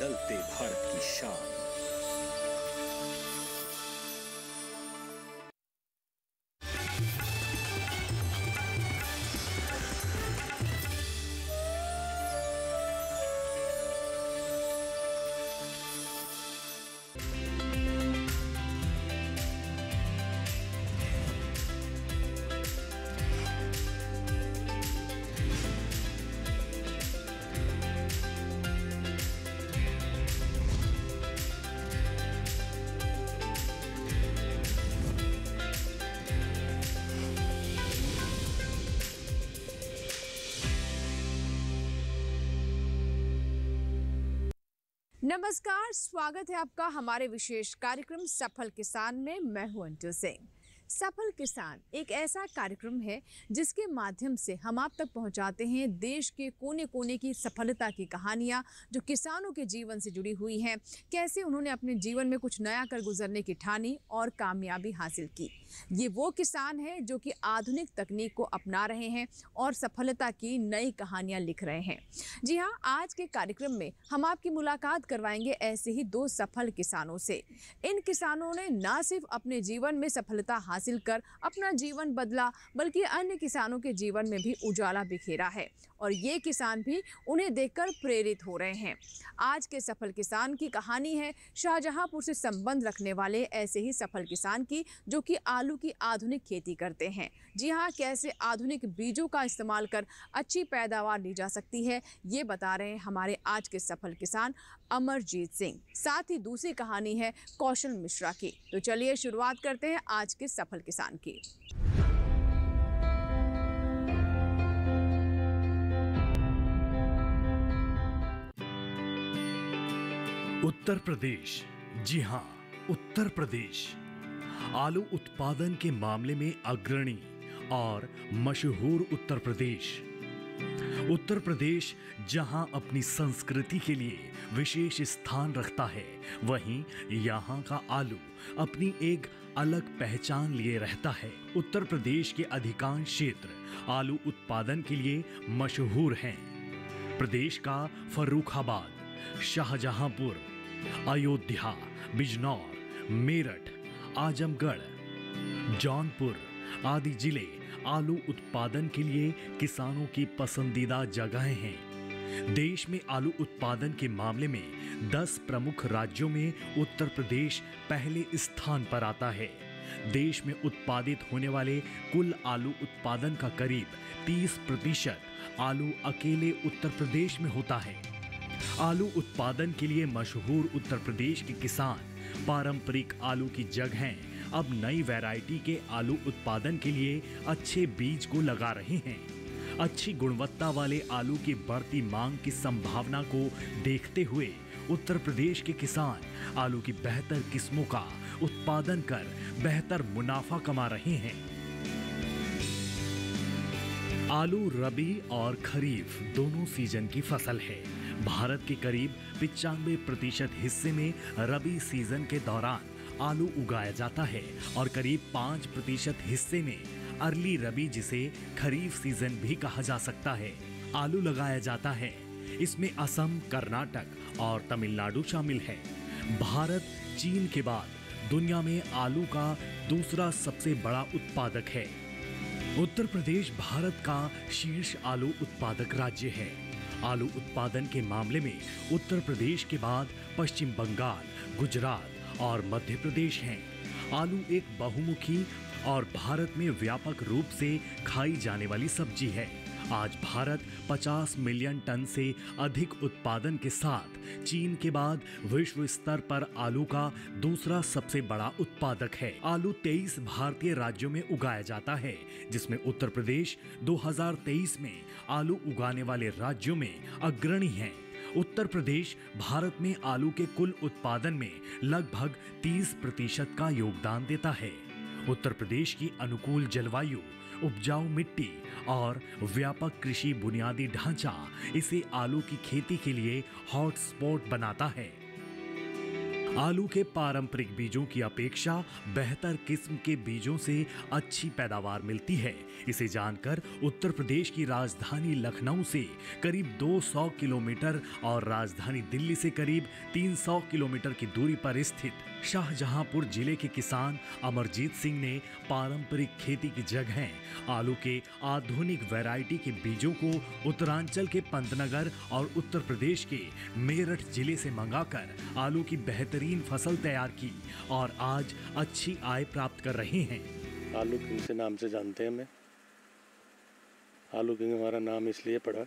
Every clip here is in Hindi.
बदलते भारत की शान। नमस्कार, स्वागत है आपका हमारे विशेष कार्यक्रम सफल किसान में। मैं हूं अंटू सिंह। सफल किसान एक ऐसा कार्यक्रम है जिसके माध्यम से हम आप तक पहुंचाते हैं देश के कोने कोने की सफलता की कहानियां जो किसानों के जीवन से जुड़ी हुई हैं। कैसे उन्होंने अपने जीवन में कुछ नया कर गुजरने की ठानी और कामयाबी हासिल की। ये वो किसान हैं जो कि आधुनिक तकनीक को अपना रहे हैं और सफलता की नई कहानियां लिख रहे हैं। जी हाँ, आज के कार्यक्रम में हम आपकी मुलाकात करवाएंगे ऐसे ही दो सफल किसानों से। इन किसानों ने न सिर्फ अपने जीवन में सफलता हासिल कर अपना जीवन बदला, बल्कि अन्य किसानों के जीवन में भी उजाला बिखेरा है और ये किसान भी उन्हें देखकर प्रेरित हो रहे हैं। आज के सफल किसान की कहानी है शाहजहांपुर से संबंध रखने वाले ऐसे ही सफल किसान की जो कि आलू की आधुनिक खेती करते हैं। जी हाँ, कैसे आधुनिक बीजों का इस्तेमाल कर अच्छी पैदावार ली जा सकती है, ये बता रहे हैं हमारे आज के सफल किसान अमरजीत सिंह। साथ ही दूसरी कहानी है कौशल मिश्रा की। तो चलिए शुरुआत करते हैं आज के सफल किसान की। उत्तर प्रदेश, जी हाँ, उत्तर प्रदेश आलू उत्पादन के मामले में अग्रणी और मशहूर उत्तर प्रदेश। उत्तर प्रदेश जहां अपनी संस्कृति के लिए विशेष स्थान रखता है, वहीं यहाँ का आलू अपनी एक अलग पहचान लिए रहता है। उत्तर प्रदेश के अधिकांश क्षेत्र आलू उत्पादन के लिए मशहूर हैं। प्रदेश का फर्रुखाबाद, शाहजहांपुर, अयोध्या, बिजनौर, मेरठ, आजमगढ़, जौनपुर आदि जिले आलू उत्पादन के लिए किसानों की पसंदीदा जगहें हैं। देश में आलू उत्पादन के मामले में 10 प्रमुख राज्यों में उत्तर प्रदेश पहले स्थान पर आता है। देश में उत्पादित होने वाले कुल आलू उत्पादन का करीब 30% आलू अकेले उत्तर प्रदेश में होता है। आलू उत्पादन के लिए मशहूर उत्तर प्रदेश के किसान पारंपरिक आलू की जगह अब नई वैरायटी के आलू उत्पादन के लिए अच्छे बीज को लगा रहे हैं। अच्छी गुणवत्ता वाले आलू की बढ़ती मांग की संभावना को देखते हुए उत्तर प्रदेश के किसान आलू की बेहतर किस्मों का उत्पादन कर बेहतर मुनाफा कमा रहे हैं। आलू रबी और खरीफ दोनों सीजन की फसल है। भारत के करीब 95% हिस्से में रबी सीजन के दौरान आलू उगाया जाता है और करीब 5% हिस्से में अर्ली रबी, जिसे खरीफ सीजन भी कहा जा सकता है, आलू लगाया जाता है। इसमें असम, कर्नाटक और तमिलनाडु शामिल है। भारत चीन के बाद दुनिया में आलू का दूसरा सबसे बड़ा उत्पादक है। उत्तर प्रदेश भारत का शीर्ष आलू उत्पादक राज्य है। आलू उत्पादन के मामले में उत्तर प्रदेश के बाद पश्चिम बंगाल, गुजरात और मध्य प्रदेश हैं। आलू एक बहुमुखी और भारत में व्यापक रूप से खाई जाने वाली सब्जी है। आज भारत 50 मिलियन टन से अधिक उत्पादन के साथ चीन के बाद विश्व स्तर पर आलू का दूसरा सबसे बड़ा उत्पादक है। आलू 23 भारतीय राज्यों में उगाया जाता है, जिसमें उत्तर प्रदेश 2023 में आलू उगाने वाले राज्यों में अग्रणी है। उत्तर प्रदेश भारत में आलू के कुल उत्पादन में लगभग 30% का योगदान देता है। उत्तर प्रदेश की अनुकूल जलवायु, उपजाऊ मिट्टी और व्यापक कृषि बुनियादी ढांचा इसे आलू की खेती के लिए हॉटस्पॉट बनाता है। आलू के पारंपरिक बीजों की अपेक्षा बेहतर किस्म के बीजों से अच्छी पैदावार मिलती है। इसे जानकर उत्तर प्रदेश की राजधानी लखनऊ से करीब 200 किलोमीटर और राजधानी दिल्ली से करीब 300 किलोमीटर की दूरी पर स्थित शाहजहांपुर जिले के किसान अमरजीत सिंह ने पारंपरिक खेती की जगह आलू के आधुनिक वैरायटी के बीजों को उत्तरांचल के पंतनगर और उत्तर प्रदेश के मेरठ जिले से मंगाकर आलू की बेहतरीन फसल तैयार की और आज अच्छी आय प्राप्त कर रहे हैं। आलू किंग से नाम से जानते हैं हमें। आलू किंग हमारा नाम इसलिए पड़ा,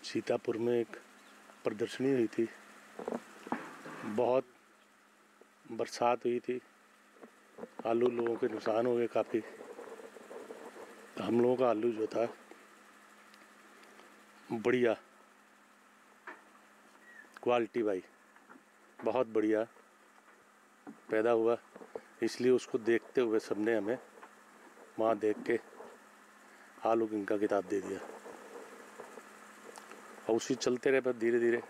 सीतापुर में एक प्रदर्शनी हुई थी, बहुत बरसात हुई थी, आलू लोगों के नुकसान हो गए काफ़ी। हम लोगों का आलू जो था बढ़िया क्वालिटी भाई बहुत बढ़िया पैदा हुआ, इसलिए उसको देखते हुए सबने हमें वहाँ देख के आलू किंग का किताब दे दिया और उसी चलते रहे। पर धीरे धीरे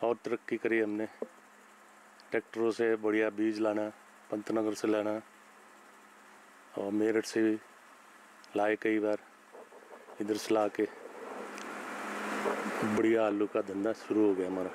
और तरक्की करी हमने, ट्रैक्टरों से बढ़िया बीज लाना, पंतनगर से लाना और मेरठ से भी लाए कई बार, इधर से ला के बढ़िया आलू का धंधा शुरू हो गया हमारा।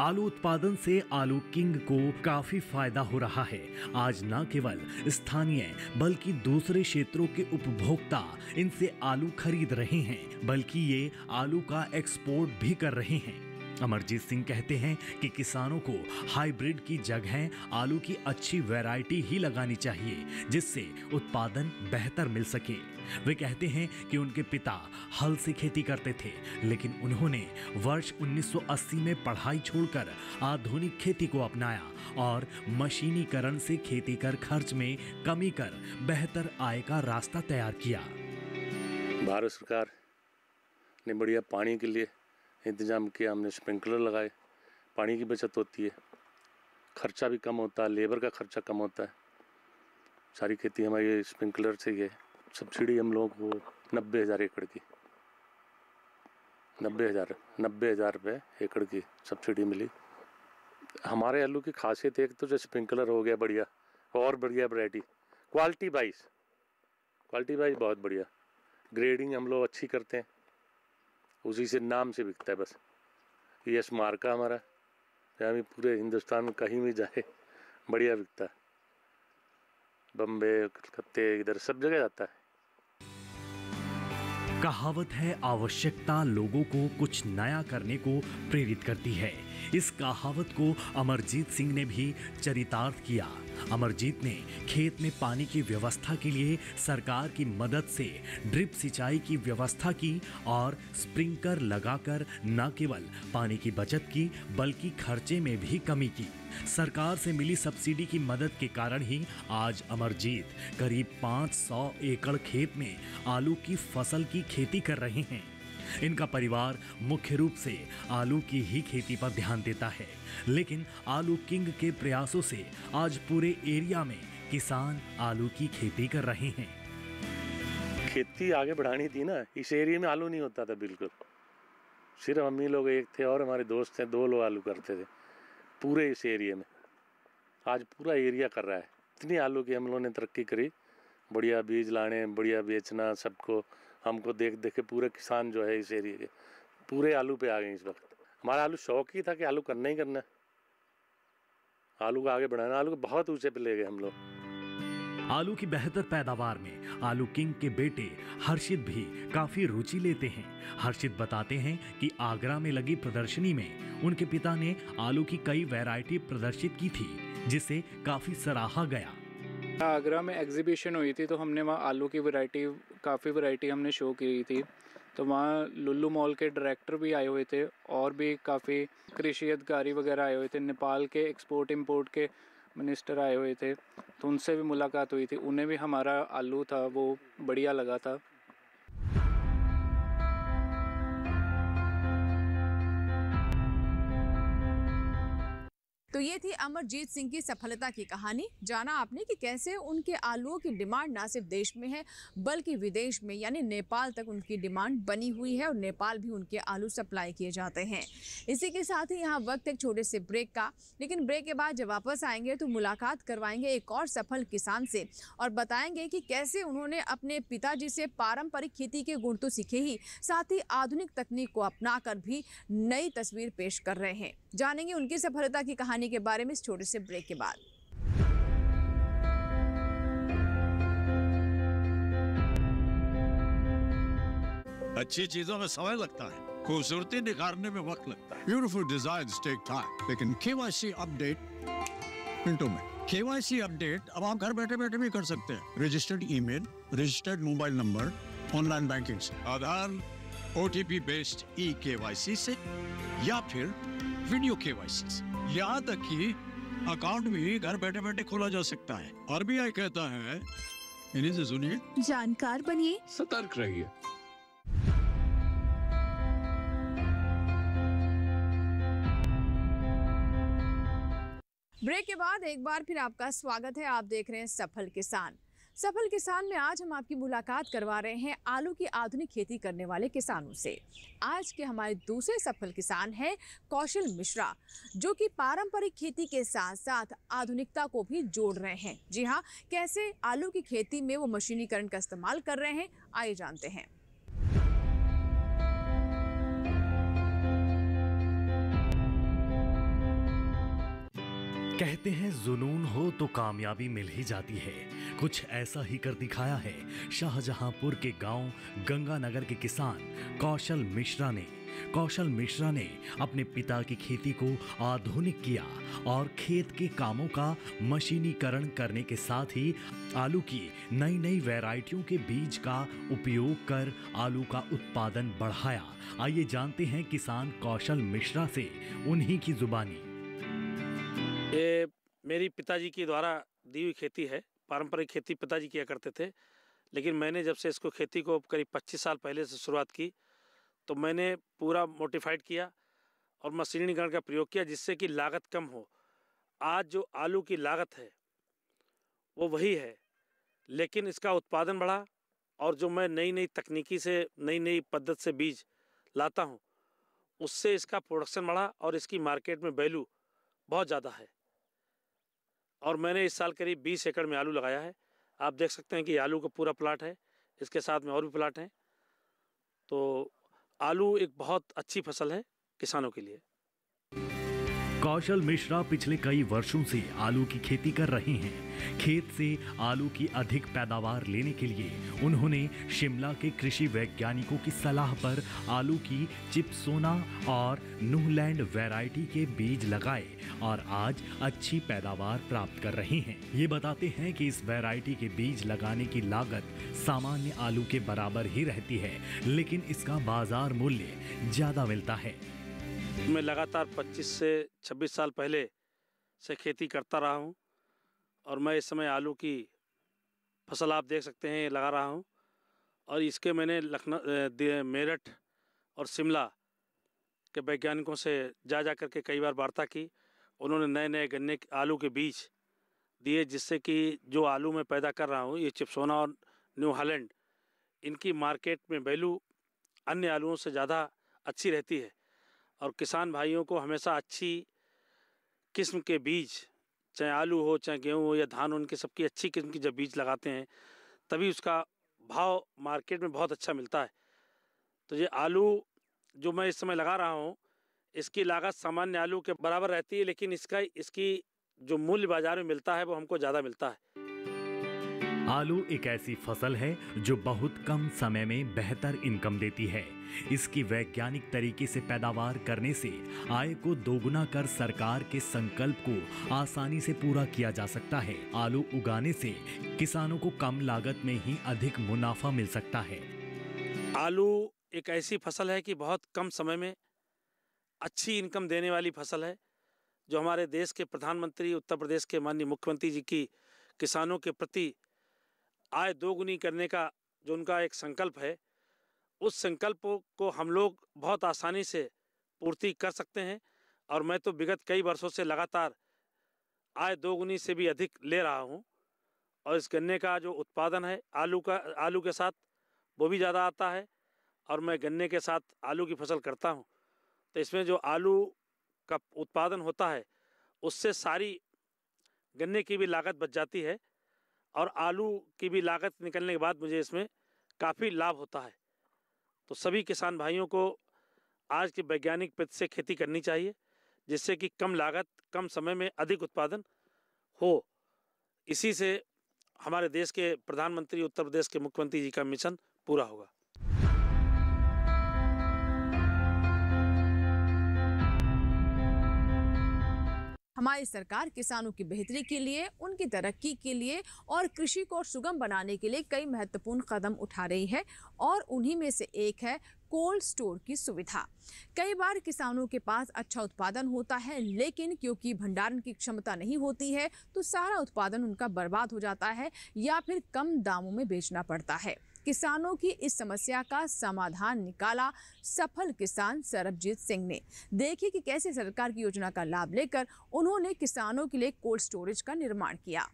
आलू उत्पादन से आलू किंग को काफी फायदा हो रहा है। आज न केवल स्थानीय बल्कि दूसरे क्षेत्रों के उपभोक्ता इनसे आलू खरीद रहे हैं, बल्कि ये आलू का एक्सपोर्ट भी कर रहे हैं। अमरजीत सिंह कहते हैं कि किसानों को हाइब्रिड की जगह आलू की अच्छी वैरायटी ही लगानी चाहिए, जिससे उत्पादन बेहतर मिल सके। वे कहते हैं कि उनके पिता हल से खेती करते थे, लेकिन उन्होंने वर्ष 1980 में पढ़ाई छोड़कर आधुनिक खेती को अपनाया और मशीनीकरण से खेती कर खर्च में कमी कर बेहतर आय का रास्ता तैयार किया। भारत सरकार ने बढ़िया पानी के लिए इंतजाम किया, हमने स्प्रिंकलर लगाए, पानी की बचत होती है, खर्चा भी कम होता है, लेबर का खर्चा कम होता है। सारी खेती हमारी स्प्रिंकलर से ही है। सब्सिडी हम लोगों को 90,000 एकड़ की 90,000 रुपये एकड़ की सब्सिडी मिली। हमारे आलू की खासियत एक तो जो स्प्रिंकलर हो गया बढ़िया, और बढ़िया वैरायटी, क्वालिटी वाइज बहुत बढ़िया, ग्रेडिंग हम लोग अच्छी करते हैं, उसी से नाम से बिकता है। बस ये मार्का हमारा, जहाँ भी पूरे हिंदुस्तान में कहीं भी जाए बढ़िया बिकता है, बम्बे कलकत्ते इधर सब जगह जाता है। कहावत है, आवश्यकता लोगों को कुछ नया करने को प्रेरित करती है। इस कहावत को अमरजीत सिंह ने भी चरितार्थ किया। अमरजीत ने खेत में पानी की व्यवस्था के लिए सरकार की मदद से ड्रिप सिंचाई की व्यवस्था की और स्प्रिंकलर लगाकर न केवल पानी की बचत की बल्कि खर्चे में भी कमी की। सरकार से मिली सब्सिडी की मदद के कारण ही आज अमरजीत करीब 500 एकड़ खेत में आलू की फसल की खेती कर रहे हैं। इनका परिवार मुख्य रूप से आलू की ही खेती पर ध्यान देता है, लेकिन आलू किंग के प्रयासों से आज पूरे एरिया में किसान आलू की खेती कर रहे हैं। खेती आगे बढ़ानी थी ना, इस एरिया में आलू नहीं होता था बिल्कुल, सिर्फ हम ही लोग एक थे और हमारे दोस्त थे, 2 लोग आलू करते थे पूरे इस एरिया में। आज पूरा एरिया कर रहा है। इतनी आलू की हम लोगों ने तरक्की करी, बढ़िया बीज लाने, बढ़िया बेचना, सबको हमको देख देख के पूरे किसान जो है इस एरिया के पूरे आलू पे आ गए इस वक्त। हमारा आलू शौक ही था कि आलू करना ही करना, आलू को आगे बढ़ाना, आलू को बहुत ऊंचे पे ले गए हम लोग। आलू की बेहतर पैदावार में आलू किंग के बेटे हर्षित भी काफी रुचि लेते हैं। हर्षित बताते हैं कि आगरा में लगी प्रदर्शनी में उनके पिता ने आलू की कई वैरायटी प्रदर्शित की थी, जिसे काफी सराहा गया। आगरा में एग्जीबिशन हुई थी तो हमने वहाँ आलू की काफ़ी वैरायटी हमने शो की थी। तो वहाँ लुल्लू मॉल के डायरेक्टर भी आए हुए थे और भी काफ़ी कृषि अधिकारी वगैरह आए हुए थे। नेपाल के एक्सपोर्ट इंपोर्ट के मिनिस्टर आए हुए थे, तो उनसे भी मुलाकात हुई थी। उन्हें भी हमारा आलू था वो बढ़िया लगा था। तो ये थी अमरजीत सिंह की सफलता की कहानी। जाना आपने कि कैसे उनके आलूओं की डिमांड ना सिर्फ देश में है बल्कि विदेश में यानी नेपाल तक उनकी डिमांड बनी हुई है और नेपाल भी उनके आलू सप्लाई किए जाते हैं। इसी के साथ ही यहाँ वक्त एक छोटे से ब्रेक का, लेकिन ब्रेक के बाद जब वापस आएंगे तो मुलाकात करवाएंगे एक और सफल किसान से और बताएंगे कि कैसे उन्होंने अपने पिताजी से पारंपरिक खेती के गुण तो सीखे ही, साथ ही आधुनिक तकनीक को अपनाकर भी नई तस्वीर पेश कर रहे हैं। जानेंगे उनकी सफलता की कहानी के बारे में इस छोटे से ब्रेक के बाद। अच्छी चीजों में समय लगता है, खूबसूरती निखारने में वक्त लगता है। ब्यूटीफुल डिजाइन्स टेक टाइम, लेकिन केवाईसी अपडेट मिनटों में। केवाईसी अपडेट अब आप घर बैठे बैठे भी कर सकते हैं। Registered email, registered mobile number, online banking से, आधार, OTP बेस्ड eKYC से या फिर वीडियो KYC से। यहाँ तक कि अकाउंट भी घर बैठे बैठे खोला जा सकता है। RBI कहता है, इन्हीं से सुनिए, जानकार बनिए, सतर्क रहिए। ब्रेक के बाद एक बार फिर आपका स्वागत है। आप देख रहे हैं सफल किसान। सफल किसान में आज हम आपकी मुलाकात करवा रहे हैं आलू की आधुनिक खेती करने वाले किसानों से। आज के हमारे दूसरे सफल किसान हैं कौशल मिश्रा, जो कि पारंपरिक खेती के साथ साथ आधुनिकता को भी जोड़ रहे हैं। जी हाँ, कैसे आलू की खेती में वो मशीनीकरण का इस्तेमाल कर रहे हैं, आइए जानते हैं। कहते हैं जुनून हो तो कामयाबी मिल ही जाती है। कुछ ऐसा ही कर दिखाया है शाहजहांपुर के गांव गंगानगर के किसान कौशल मिश्रा ने। कौशल मिश्रा ने अपने पिता की खेती को आधुनिक किया और खेत के कामों का मशीनीकरण करने के साथ ही आलू की नई नई वैरायटियों के बीज का उपयोग कर आलू का उत्पादन बढ़ाया। आइए जानते हैं किसान कौशल मिश्रा से उन्हीं की जुबानी। ये मेरी पिताजी के द्वारा दी हुई खेती है। पारंपरिक खेती पिताजी किया करते थे, लेकिन मैंने जब से इसको खेती को करीब 25 साल पहले से शुरुआत की तो मैंने पूरा मोडिफाइड किया और मशीनीकरण का प्रयोग किया, जिससे कि लागत कम हो। आज जो आलू की लागत है वो वही है, लेकिन इसका उत्पादन बढ़ा और जो मैं नई नई तकनीकी से नई नई पद्धति से बीज लाता हूँ उससे इसका प्रोडक्शन बढ़ा और इसकी मार्केट में वैल्यू बहुत ज़्यादा है। और मैंने इस साल करीब 20 एकड़ में आलू लगाया है। आप देख सकते हैं कि आलू का पूरा प्लाट है, इसके साथ में और भी प्लाट हैं। तो आलू एक बहुत अच्छी फसल है किसानों के लिए। कौशल मिश्रा पिछले कई वर्षों से आलू की खेती कर रहे हैं। खेत से आलू की अधिक पैदावार लेने के लिए उन्होंने शिमला के कृषि वैज्ञानिकों की सलाह पर आलू की चिपसोना और न्यूलैंड वैरायटी के बीज लगाए और आज अच्छी पैदावार प्राप्त कर रहे हैं। ये बताते हैं कि इस वैरायटी के बीज लगाने की लागत सामान्य आलू के बराबर ही रहती है, लेकिन इसका बाजार मूल्य ज्यादा मिलता है। मैं लगातार 25 से 26 साल पहले से खेती करता रहा हूँ और मैं इस समय आलू की फसल आप देख सकते हैं लगा रहा हूँ। और इसके मैंने लखनऊ, मेरठ और शिमला के वैज्ञानिकों से जा करके कई बार वार्ता की। उन्होंने नए नए गन्ने आलू के बीज दिए, जिससे कि जो आलू मैं पैदा कर रहा हूँ, ये चिपसोना और न्यू हॉलैंड, इनकी मार्केट में वैल्यू अन्य आलूओं से ज़्यादा अच्छी रहती है। और किसान भाइयों को हमेशा अच्छी किस्म के बीज, चाहे आलू हो चाहे गेहूँ हो या धान हो, उनकी सबकी अच्छी किस्म की जब बीज लगाते हैं तभी उसका भाव मार्केट में बहुत अच्छा मिलता है। तो ये आलू जो मैं इस समय लगा रहा हूँ, इसकी लागत सामान्य आलू के बराबर रहती है, लेकिन इसकी जो मूल्य बाजार में मिलता है वो हमको ज़्यादा मिलता है। आलू एक ऐसी फसल है जो बहुत कम समय में बेहतर इनकम देती है। इसकी वैज्ञानिक तरीके से पैदावार करने से आय को दोगुना कर सरकार के संकल्प को आसानी से पूरा किया जा सकता है। आलू उगाने से किसानों को कम लागत में ही अधिक मुनाफा मिल सकता है। आलू एक ऐसी फसल है कि बहुत कम समय में अच्छी इनकम देने वाली फसल है, जो हमारे देश के प्रधानमंत्री, उत्तर प्रदेश के माननीय मुख्यमंत्री जी की किसानों के प्रति आय दोगुनी करने का जो उनका एक संकल्प है, उस संकल्प को हम लोग बहुत आसानी से पूर्ति कर सकते हैं। और मैं तो विगत कई वर्षों से लगातार आय दोगुनी से भी अधिक ले रहा हूँ। और इस गन्ने का जो उत्पादन है आलू के साथ वो भी ज़्यादा आता है, और मैं गन्ने के साथ आलू की फसल करता हूँ। तो इसमें जो आलू का उत्पादन होता है उससे सारी गन्ने की भी लागत बच जाती है, और आलू की भी लागत निकलने के बाद मुझे इसमें काफ़ी लाभ होता है। तो सभी किसान भाइयों को आज की वैज्ञानिक पद्धति से खेती करनी चाहिए, जिससे कि कम लागत कम समय में अधिक उत्पादन हो। इसी से हमारे देश के प्रधानमंत्री, उत्तर प्रदेश के मुख्यमंत्री जी का मिशन पूरा होगा। हमारी सरकार किसानों की बेहतरी के लिए, उनकी तरक्की के लिए और कृषि को सुगम बनाने के लिए कई महत्वपूर्ण कदम उठा रही है, और उन्हीं में से एक है कोल्ड स्टोर की सुविधा। कई बार किसानों के पास अच्छा उत्पादन होता है, लेकिन क्योंकि भंडारण की क्षमता नहीं होती है तो सारा उत्पादन उनका बर्बाद हो जाता है या फिर कम दामों में बेचना पड़ता है। किसानों की इस समस्या का समाधान निकाला सफल किसान सरबजीत सिंह ने। देखिए कि कैसे सरकार की योजना का लाभ लेकर उन्होंने किसानों के लिए कोल्ड स्टोरेज का निर्माण किया।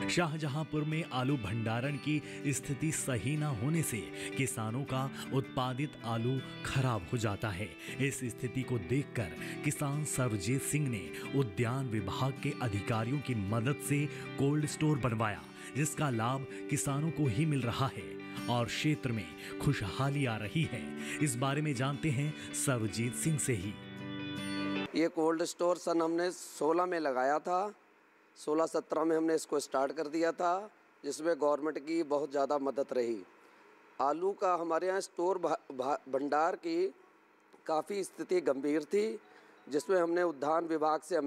शाहजहांपुर में आलू भंडारण की स्थिति सही न होने से किसानों का उत्पादित आलू खराब हो जाता है। इस स्थिति को देखकर किसान सरबजीत सिंह ने उद्यान विभाग के अधिकारियों की मदद से कोल्ड स्टोर बनवाया, जिसका लाभ किसानों को ही मिल रहा है और क्षेत्र में खुशहाली आ रही है। इस बारे में जानते हैं सरबजीत सिंह से ही। ये कोल्ड स्टोर सन हमने 16 में लगाया था, 16-17 में हमने इसको स्टार्ट कर दिया था, जिसमें गवर्नमेंट की बहुत ज़्यादा मदद रही। आलू का हमारे यहाँ स्टोर भंडार की काफ़ी स्थिति गंभीर थी, जिसमें हमने उद्यान विभाग से हम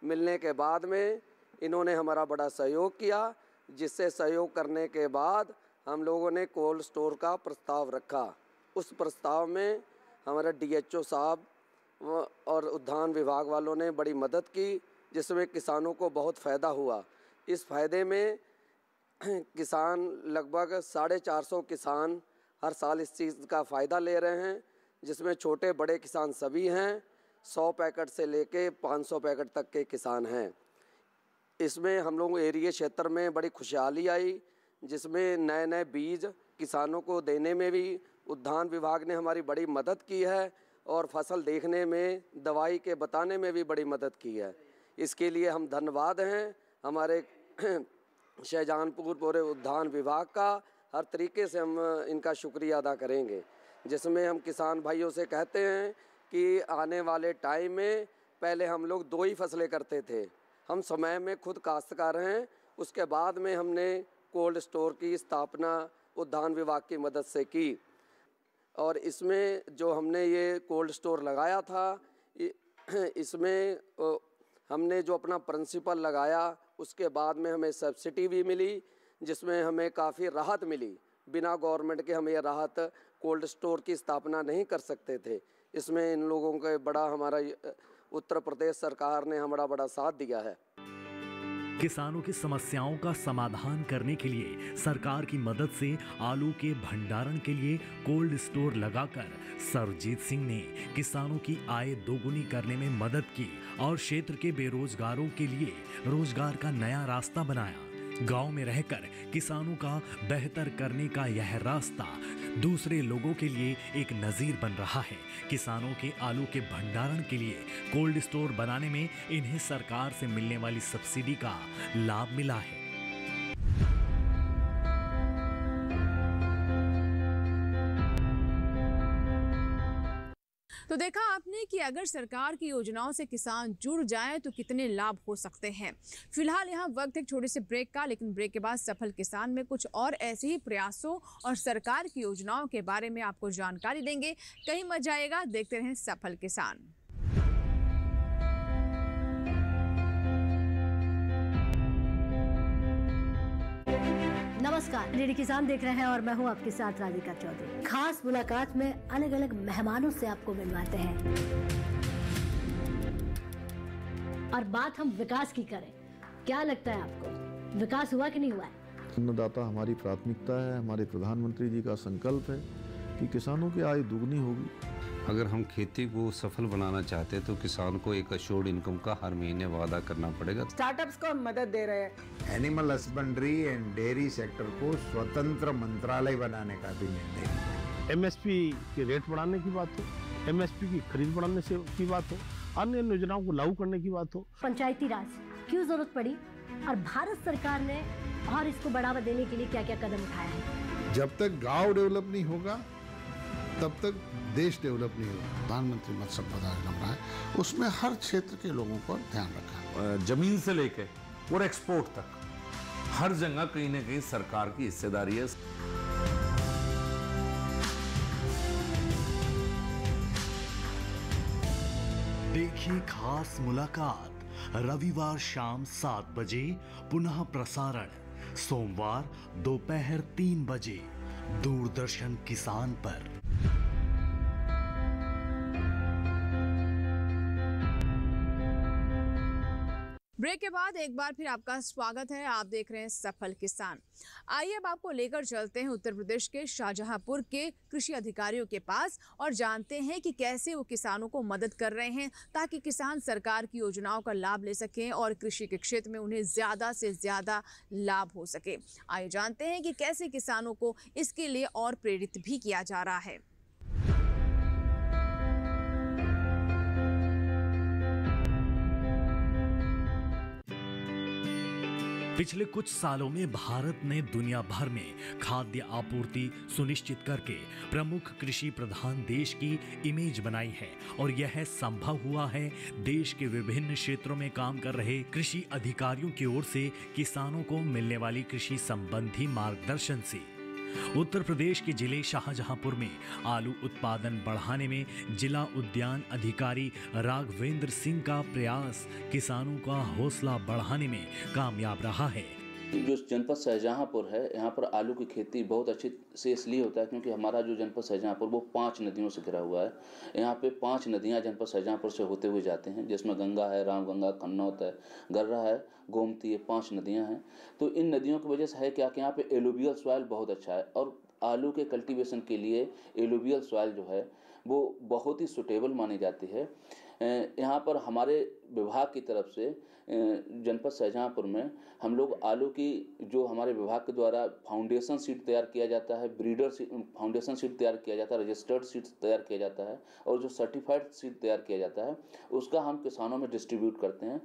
मिलने के बाद में इन्होंने हमारा बड़ा सहयोग किया, जिससे सहयोग करने के बाद हम लोगों ने कोल्ड स्टोर का प्रस्ताव रखा। उस प्रस्ताव में हमारे DHO साहब और उद्यान विभाग वालों ने बड़ी मदद की, जिसमें किसानों को बहुत फ़ायदा हुआ। इस फ़ायदे में किसान लगभग 450 किसान हर साल इस चीज़ का फ़ायदा ले रहे हैं, जिसमें छोटे बड़े किसान सभी हैं। 100 पैकेट से लेके 500 पैकेट तक के किसान हैं। इसमें हम लोग एरिया क्षेत्र में बड़ी खुशहाली आई, जिसमें नए नए बीज किसानों को देने में भी उद्यान विभाग ने हमारी बड़ी मदद की है, और फसल देखने में, दवाई के बताने में भी बड़ी मदद की है। इसके लिए हम धन्यवाद हैं हमारे शाहजहांपुर पूरे उद्यान विभाग का। हर तरीके से हम इनका शुक्रिया अदा करेंगे, जिसमें हम किसान भाइयों से कहते हैं कि आने वाले टाइम में पहले हम लोग 2 ही फसलें करते थे। हम समय में खुद काश्तकार हैं। उसके बाद में हमने कोल्ड स्टोर की स्थापना उद्यान विभाग की मदद से की, और इसमें जो हमने ये कोल्ड स्टोर लगाया था, इसमें हमने जो अपना प्रिंसिपल लगाया, उसके बाद में हमें सब्सिडी भी मिली, जिसमें हमें काफ़ी राहत मिली। बिना गवर्नमेंट के हम ये राहत कोल्ड स्टोर की स्थापना नहीं कर सकते थे। इसमें इन लोगों के बड़ा हमारा उत्तर प्रदेश सरकार ने हमारा बड़ा साथ दिया है। किसानों की समस्याओं का समाधान करने के लिए सरकार की मदद से आलू के भंडारण के लिए कोल्ड स्टोर लगाकर सरबजीत सिंह ने किसानों की आय दोगुनी करने में मदद की और क्षेत्र के बेरोजगारों के लिए रोजगार का नया रास्ता बनाया। गांव में रहकर किसानों का बेहतर करने का यह रास्ता दूसरे लोगों के लिए एक नजीर बन रहा है। किसानों के आलू के भंडारण के लिए कोल्ड स्टोर बनाने में इन्हें सरकार से मिलने वाली सब्सिडी का लाभ मिला है। तो देखा आपने कि अगर सरकार की योजनाओं से किसान जुड़ जाएं तो कितने लाभ हो सकते हैं। फिलहाल यहाँ वक्त एक छोटे से ब्रेक का, लेकिन ब्रेक के बाद सफल किसान में कुछ और ऐसे ही प्रयासों और सरकार की योजनाओं के बारे में आपको जानकारी देंगे। कहीं मत जाइएगा, देखते रहें सफल किसान। नमस्कार, डीडी किसान देख रहे हैं और मैं हूं आपके साथ राधिका चौधरी। खास मुलाकात में अलग अलग मेहमानों से आपको मिलवाते हैं और बात हम विकास की करें। क्या लगता है आपको, विकास हुआ कि नहीं हुआ है? अन्नदाता हमारी प्राथमिकता है, हमारे प्रधानमंत्री जी का संकल्प है कि किसानों की आय दुगनी होगी। अगर हम खेती को सफल बनाना चाहते हैं तो किसान को एक अश्योर्ड इनकम का हर महीने वादा करना पड़ेगा। स्टार्टअप्स को हम मदद दे रहे हैं। Animal husbandry and dairy sector को स्वतंत्र मंत्रालय बनाने का भी निर्णय लिया। एमएसपी के रेट बढ़ाने की बात हो, एमएसपी की खरीद बढ़ाने से की बात हो, अन्य योजनाओं को लागू करने की बात हो। पंचायती राज क्यों जरूरत पड़ी और भारत सरकार ने और इसको बढ़ावा देने के लिए क्या क्या कदम उठाया है? जब तक गांव डेवलप नहीं होगा तब तक देश डेवलप नहीं होगा। प्रधानमंत्री मत्स्य संपदा योजना है, उसमें हर क्षेत्र के लोगों को ध्यान रखा। जमीन से लेकर और एक्सपोर्ट तक हर जगह कहीं ना कहीं सरकार की हिस्सेदारी है। देखिए खास मुलाकात रविवार शाम 7 बजे, पुनः प्रसारण सोमवार दोपहर 3 बजे दूरदर्शन किसान पर। ब्रेक के बाद एक बार फिर आपका स्वागत है। आप देख रहे हैं सफल किसान। आइए अब आपको लेकर चलते हैं उत्तर प्रदेश के शाहजहांपुर के कृषि अधिकारियों के पास और जानते हैं कि कैसे वो किसानों को मदद कर रहे हैं ताकि किसान सरकार की योजनाओं का लाभ ले सकें और कृषि के क्षेत्र में उन्हें ज़्यादा से ज़्यादा लाभ हो सके। आइए जानते हैं कि कैसे किसानों को इसके लिए और प्रेरित भी किया जा रहा है। पिछले कुछ सालों में भारत ने दुनिया भर में खाद्य आपूर्ति सुनिश्चित करके प्रमुख कृषि प्रधान देश की इमेज बनाई है और यह संभव हुआ है देश के विभिन्न क्षेत्रों में काम कर रहे कृषि अधिकारियों की ओर से किसानों को मिलने वाली कृषि संबंधी मार्गदर्शन से। उत्तर प्रदेश के जिले शाहजहांपुर में आलू उत्पादन बढ़ाने में जिला उद्यान अधिकारी राघवेंद्र सिंह का प्रयास किसानों का हौसला बढ़ाने में कामयाब रहा है। जो जनपद शाहजहांपुर है, यहाँ पर आलू की खेती बहुत अच्छी से इसलिए होता है क्योंकि हमारा जो जनपद शाहजहांपुर वो 5 नदियों से घिरा हुआ है। यहाँ पे 5 नदियाँ जनपद शाहजहांपुर से होते हुए जाते हैं, जिसमें गंगा है, रामगंगा, कन्नौत है, गर्रा है, गोमती, ये 5 नदियाँ हैं। तो इन नदियों की वजह से है क्या कि यहाँ पे एलुवियल सॉइल बहुत अच्छा है और आलू के कल्टीवेशन के लिए एलुवियल सॉइल जो है वो बहुत ही सुटेबल मानी जाती है। यहाँ पर हमारे विभाग की तरफ से जनपद शाहजहांपुर में हम लोग आलू की जो हमारे विभाग के द्वारा फाउंडेशन सीड तैयार किया जाता है, ब्रीडर फाउंडेशन सीड तैयार किया जाता है, रजिस्टर्ड सीड तैयार किया जाता है और जो सर्टिफाइड सीड तैयार किया जाता है उसका हम किसानों में डिस्ट्रीब्यूट करते हैं।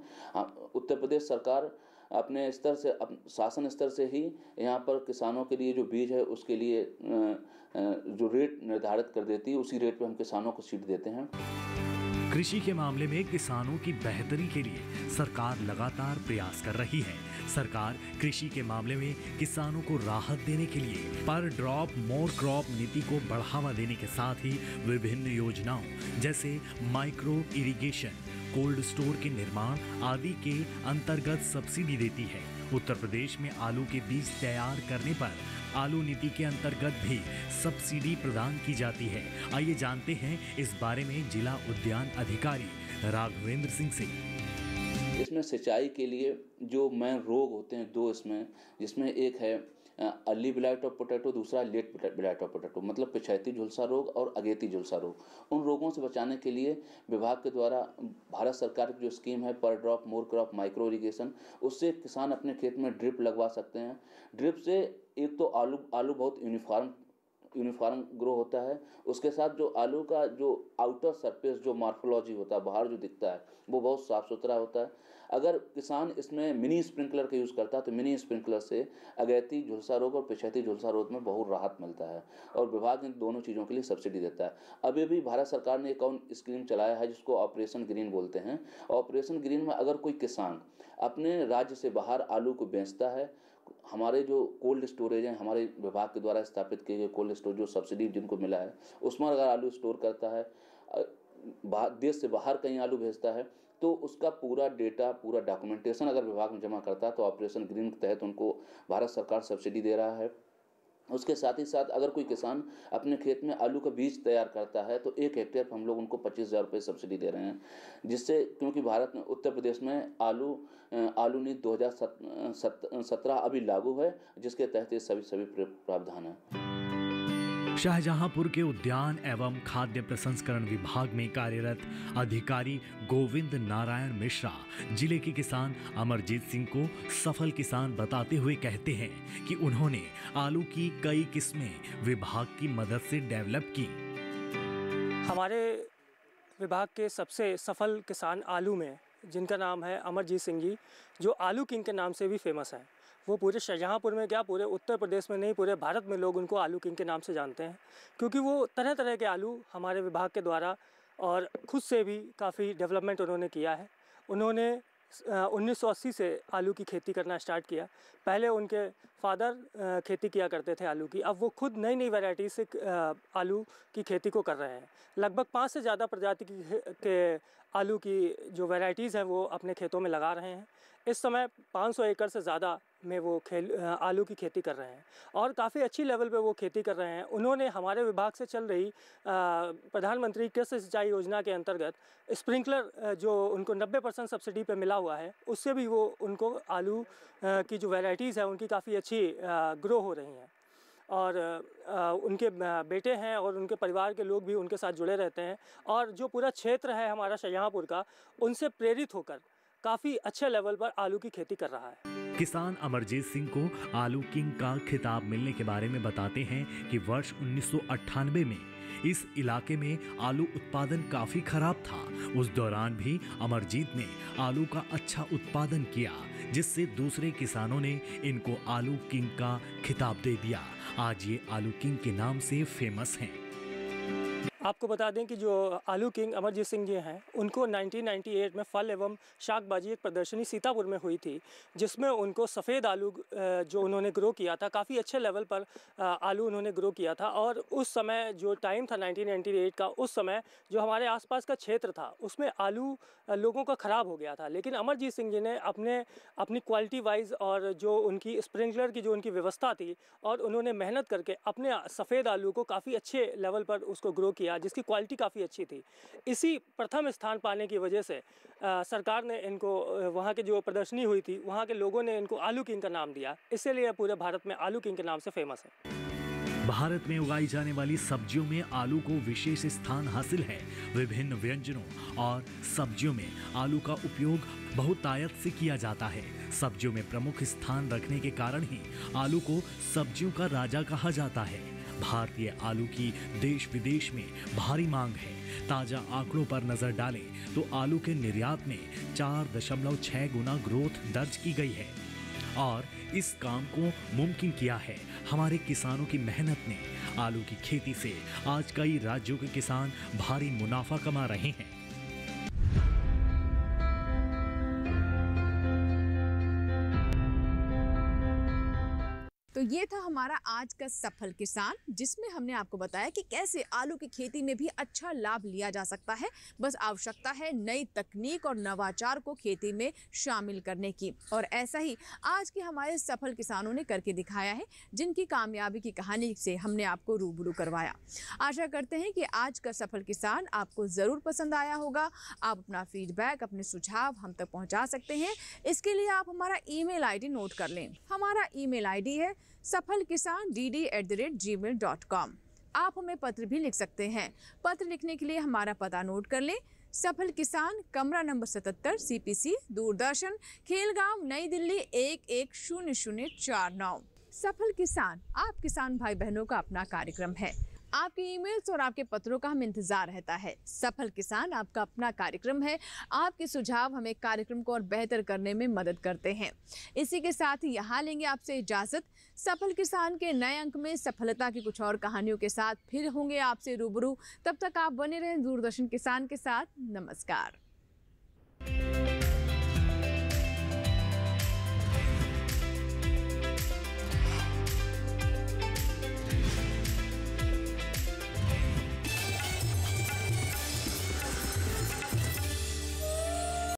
उत्तर प्रदेश सरकार अपने स्तर से शासन स्तर से ही यहाँ पर किसानों के लिए जो बीज है उसके लिए जो रेट निर्धारित कर देती है उसी रेट पे हम किसानों को सीड देते हैं। कृषि के मामले में किसानों की बेहतरी के लिए सरकार लगातार प्रयास कर रही है। सरकार कृषि के मामले में किसानों को राहत देने के लिए पर ड्रॉप मोर क्रॉप नीति को बढ़ावा देने के साथ ही विभिन्न योजनाओं जैसे माइक्रो इरिगेशन, कोल्ड स्टोर के निर्माण आदि के अंतर्गत सब्सिडी देती है। उत्तर प्रदेश में आलू के बीज तैयार करने पर आलू नीति के अंतर्गत भी सब्सिडी प्रदान की जाती है। आइए जानते हैं इस बारे में जिला उद्यान अधिकारी राघवेंद्र सिंह से। इसमें सिंचाई के लिए जो मेन रोग होते हैं 2 इसमें, जिसमें एक है अर्ली ब्लाइट ऑफ पोटैटो, दूसरा लेट ब्लाइट ऑफ पोटैटो, मतलब पिछैती झुलसा रोग और अगेती झुलसा रोग। उन रोगों से बचाने के लिए विभाग के द्वारा भारत सरकार की जो स्कीम है पर drop more crop micro irrigation, उससे किसान अपने खेत में ड्रिप लगवा सकते हैं। ड्रिप से एक तो आलू बहुत यूनिफॉर्म ग्रो होता है, उसके साथ जो आलू का जो आउटर सरफेस जो मार्फोलॉजी होता है, बाहर जो दिखता है वो बहुत साफ़ सुथरा होता है। अगर किसान इसमें मिनी स्प्रिंकलर का यूज़ करता है तो मिनी स्प्रिंकलर से अगैती झुलसा रोग और पिछैती झुलसा रोग में बहुत राहत मिलता है और विभाग इन दोनों चीज़ों के लिए सब्सिडी देता है। अभी भी भारत सरकार ने एक और स्कीम चलाया है जिसको ऑपरेशन ग्रीन बोलते हैं। ऑपरेशन ग्रीन में अगर कोई किसान अपने राज्य से बाहर आलू को बेचता है, हमारे जो कोल्ड स्टोरेज हैं, हमारे विभाग के द्वारा स्थापित किए गए कोल्ड स्टोर जो सब्सिडी जिनको मिला है उसमें अगर आलू स्टोर करता है, देश से बाहर कहीं आलू भेजता है तो उसका पूरा डेटा, पूरा डॉक्यूमेंटेशन अगर विभाग में जमा करता है तो ऑपरेशन ग्रीन के तहत उनको भारत सरकार सब्सिडी दे रहा है। उसके साथ ही साथ अगर कोई किसान अपने खेत में आलू का बीज तैयार करता है तो 1 हेक्टेयर पर हम लोग उनको 25,000 रुपये सब्सिडी दे रहे हैं, जिससे क्योंकि भारत में उत्तर प्रदेश में आलू नीति 2017 अभी लागू है, जिसके तहत ये सभी प्रावधान है। शाहजहांपुर के उद्यान एवं खाद्य प्रसंस्करण विभाग में कार्यरत अधिकारी गोविंद नारायण मिश्रा जिले के किसान अमरजीत सिंह को सफल किसान बताते हुए कहते हैं कि उन्होंने आलू की कई किस्में विभाग की मदद से डेवलप की। हमारे विभाग के सबसे सफल किसान आलू में जिनका नाम है अमरजीत सिंह जी, जो आलू किंग के नाम से भी फेमस हैं। वो पूरे शाहजहांपुर में क्या, पूरे उत्तर प्रदेश में नहीं, पूरे भारत में लोग उनको आलू किंग के नाम से जानते हैं, क्योंकि वो तरह तरह के आलू हमारे विभाग के द्वारा और खुद से भी काफ़ी डेवलपमेंट उन्होंने किया है। उन्होंने 1980 से आलू की खेती करना स्टार्ट किया। पहले उनके फादर खेती किया करते थे आलू की, अब वो खुद नई नई वैरायटी से आलू की खेती को कर रहे हैं। लगभग 5 से ज़्यादा प्रजाति के आलू की जो वैरायटीज़ हैं वो अपने खेतों में लगा रहे हैं। इस समय 500 एकड़ से ज़्यादा में वो आलू की खेती कर रहे हैं और काफ़ी अच्छी लेवल पे वो खेती कर रहे हैं। उन्होंने हमारे विभाग से चल रही प्रधानमंत्री कृषि सिंचाई योजना के अंतर्गत स्प्रिंकलर जो उनको 90% सब्सिडी पे मिला हुआ है, उससे भी वो उनको आलू की जो वैरायटीज़ है उनकी काफ़ी अच्छी ग्रो हो रही हैं। और उनके बेटे हैं और उनके परिवार के लोग भी उनके साथ जुड़े रहते हैं और जो पूरा क्षेत्र है हमारा शाहजहांपुर का, उनसे प्रेरित होकर काफ़ी अच्छे लेवल पर आलू की खेती कर रहा है। किसान अमरजीत सिंह को आलू किंग का खिताब मिलने के बारे में बताते हैं कि वर्ष 1998 में इस इलाके में आलू उत्पादन काफी खराब था। उस दौरान भी अमरजीत ने आलू का अच्छा उत्पादन किया, जिससे दूसरे किसानों ने इनको आलू किंग का खिताब दे दिया। आज ये आलू किंग के नाम से फेमस हैं। आपको बता दें कि जो आलू किंग अमरजीत सिंह जी हैं, उनको 1998 में फल एवं शाकबाजी एक प्रदर्शनी सीतापुर में हुई थी, जिसमें उनको सफ़ेद आलू जो उन्होंने ग्रो किया था, काफ़ी अच्छे लेवल पर आलू उन्होंने ग्रो किया था। और उस समय जो टाइम था 1998 का, उस समय जो हमारे आसपास का क्षेत्र था उसमें आलू लोगों का ख़राब हो गया था। लेकिन अमरजीत सिंह जी ने अपनी क्वालिटी वाइज और जो उनकी स्प्रिंकलर की जो उनकी व्यवस्था थी, और उन्होंने मेहनत करके अपने सफ़ेद आलू को काफ़ी अच्छे लेवल पर उसको ग्रो किया, जिसकी क्वालिटी काफ़ी अच्छी थी। इसी प्रथम स्थान पाने की वजह से सरकार ने इनको, वहाँ की जो प्रदर्शनी हुई थी, वहाँ के लोगों ने इनको आलू किंग का नाम दिया। इसीलिए पूरे भारत में आलू किंग के नाम से फेमस है। भारत में उगाई जाने वाली सब्जियों में आलू को विशेष स्थान हासिल है। विभिन्न व्यंजनों और सब्जियों में आलू का उपयोग बहुतायत से किया जाता है। सब्जियों में प्रमुख स्थान रखने के कारण ही आलू को सब्जियों का राजा कहा जाता है। भारतीय आलू की देश विदेश में भारी मांग है। ताजा आंकड़ों पर नजर डालें तो आलू के निर्यात में 4.6 गुना ग्रोथ दर्ज की गई है और इस काम को मुमकिन किया है हमारे किसानों की मेहनत ने। आलू की खेती से आज कई राज्यों के किसान भारी मुनाफा कमा रहे हैं। तो ये था हमारा आज का सफल किसान, जिसमें हमने आपको बताया कि कैसे आलू की खेती में भी अच्छा लाभ लिया जा सकता है। बस आवश्यकता है नई तकनीक और नवाचार को खेती में शामिल करने की। और ऐसा ही आज के हमारे सफल किसानों ने करके दिखाया है, जिनकी कामयाबी की कहानी से हमने आपको रूबरू करवाया। आशा करते हैं कि आज का सफल किसान आपको ज़रूर पसंद आया होगा। आप अपना फीडबैक, अपने सुझाव हम तक पहुँचा सकते हैं। इसके लिए आप हमारा email ID नोट कर लें। हमारा email ID है safalkisan@gmail.com। आप हमें पत्र भी लिख सकते हैं। पत्र लिखने के लिए हमारा पता नोट कर लें। सफल किसान, कमरा नंबर 77, CPC, दूरदर्शन, खेलगांव, नई दिल्ली 110049। सफल किसान आप किसान भाई बहनों का अपना कार्यक्रम है। आपके ईमेल्स और आपके पत्रों का हम इंतजार रहता है। सफल किसान आपका अपना कार्यक्रम है। आपके सुझाव हमें कार्यक्रम को और बेहतर करने में मदद करते हैं। इसी के साथ ही यहाँ लेंगे आपसे इजाज़त। सफल किसान के नए अंक में सफलता की कुछ और कहानियों के साथ फिर होंगे आपसे रूबरू। तब तक आप बने रहें दूरदर्शन किसान के साथ। नमस्कार।